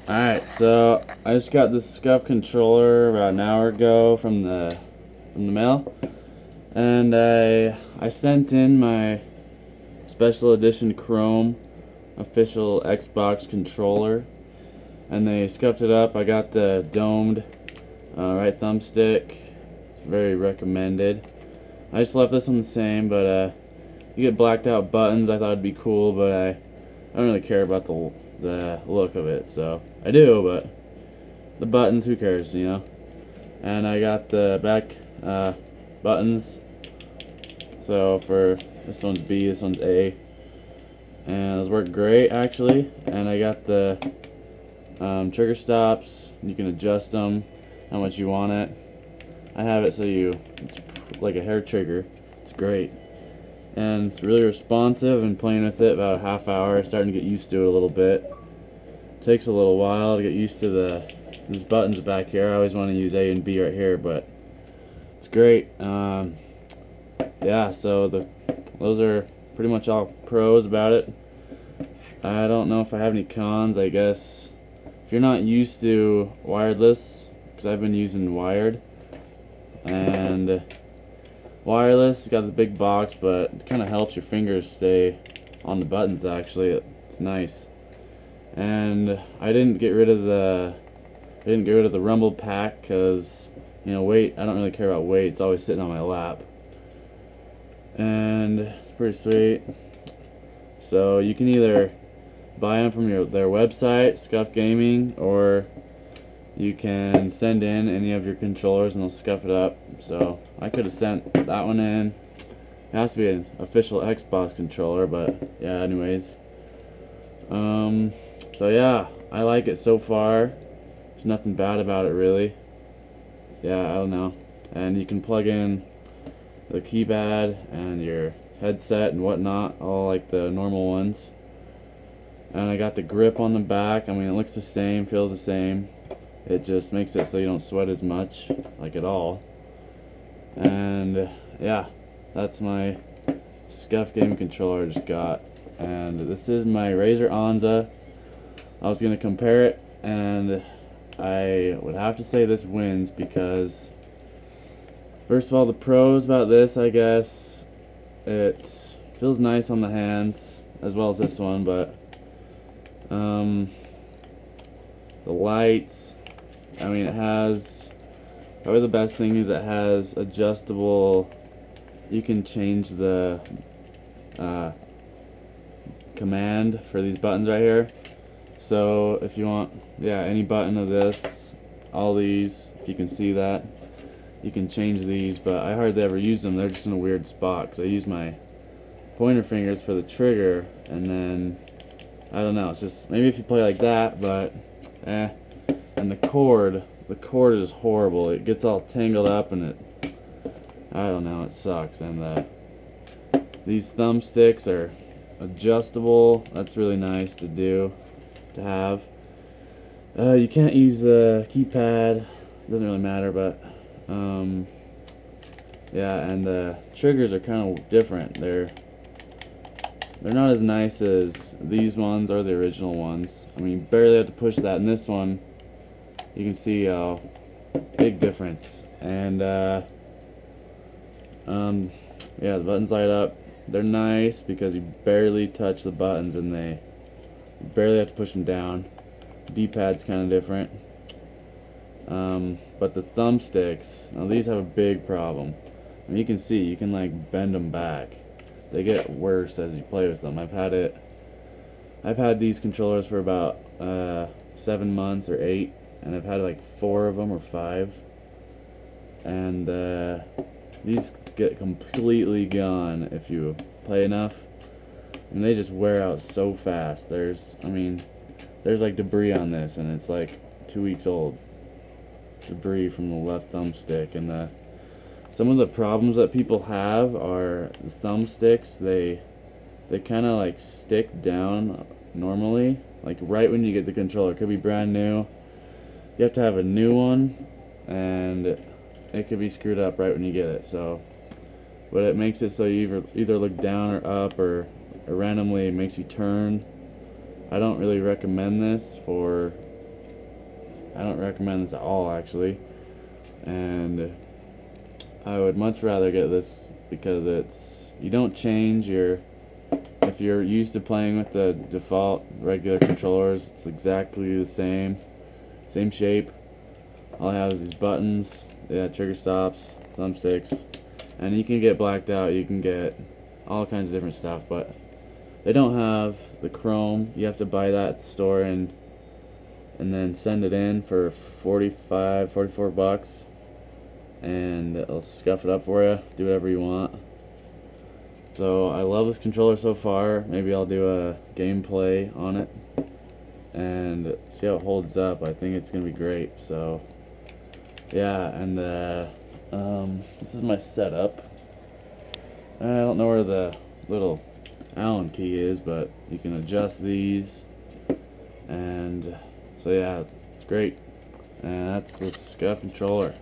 Alright, so I just got this scuff controller about an hour ago from the mail, and I sent in my special edition Chrome official Xbox controller, and they scuffed it up. I got the domed right thumbstick. It's very recommended. I just left this one the same, but you get blacked out buttons. I thought it'd be cool, but I don't really care about the look of it. So I do, but the buttons, who cares, you know? And I got the back buttons. So for this one's B, this one's A, and those work great actually. And I got the trigger stops. You can adjust them how much you want it. I have it so it's like a hair trigger. It's great, and it's really responsive. And playing with it about a half hour, starting to get used to it a little bit. It takes a little while to get used to these buttons back here. I always want to use A and B right here, but it's great. Yeah, so those are pretty much all pros about it. I don't know if I have any cons. I guess if you're not used to wireless, because I've been using wired, and wireless, it's got the big box, but it kind of helps your fingers stay on the buttons. Actually, it's nice. And I didn't get rid of the rumble pack because, you know, weight. I don't really care about weight. It's always sitting on my lap, and it's pretty sweet. So you can either buy them from their website, Scuf Gaming, or you can send in any of your controllers and they'll scuff it up. So I could have sent that one in. It has to be an official Xbox controller, but yeah, anyways. So yeah, I like it so far. There's nothing bad about it really. Yeah, I don't know. And you can plug in the keypad and your headset and whatnot, all like the normal ones. And I got the grip on the back. I mean, it looks the same, feels the same. It just makes it so you don't sweat as much, like at all. And yeah, that's my Scuf Gaming controller I just got. And this is my Razr Onza. I was going to compare it, and I would have to say this wins because, first of all, the pros about this, I guess, it feels nice on the hands, as well as this one, but the lights, I mean, it has, probably the best thing is it has adjustable, you can change the command for these buttons right here. So if you want, yeah, any button of this, all these, if you can see that, you can change these, but I hardly ever use them. They're just in a weird spot because I use my pointer fingers for the trigger, and then I don't know, it's just, maybe if you play like that, but and the cord is horrible. It gets all tangled up, and I don't know, it sucks. And these thumbsticks are adjustable. That's really nice to have. You can't use the keypad. It doesn't really matter, but yeah, and the triggers are kind of different. They're not as nice as these ones or the original ones. I mean, you barely have to push that. In this one, you can see a big difference. And yeah, the buttons light up. They're nice because you barely touch the buttons, and you barely have to push them down. D-pad's kind of different. But the thumbsticks, now these have a big problem. And you can see, you can like bend them back. They get worse as you play with them. I've had these controllers for about 7 months or 8, and I've had like 4 of them or 5. And these get completely gone if you play enough. And they just wear out so fast. There's like debris on this, and it's like 2 weeks old. Debris from the left thumbstick. And some of the problems that people have are the thumbsticks. They kind of like stick down normally, like right when you get the controller. It could be brand new. You have to have a new one, and it could be screwed up right when you get it. So, but it makes it so you either look down or up, or randomly it makes you turn. I don't really recommend this for I don't recommend this at all, actually. And I would much rather get this because you don't change if you're used to playing with the default regular controllers, it's exactly the same shape. All I have is these buttons, trigger stops, thumbsticks, and you can get blacked out, you can get all kinds of different stuff, but they don't have the Chrome. You have to buy that at the store and then send it in for 44 bucks, and it'll scuff it up for you, do whatever you want. So I love this controller so far. Maybe I'll do a gameplay on it and see how it holds up. I think it's gonna be great. So yeah, and this is my setup. I don't know where the little Allen key is, but you can adjust these, and so yeah, it's great. And that's the scuff controller.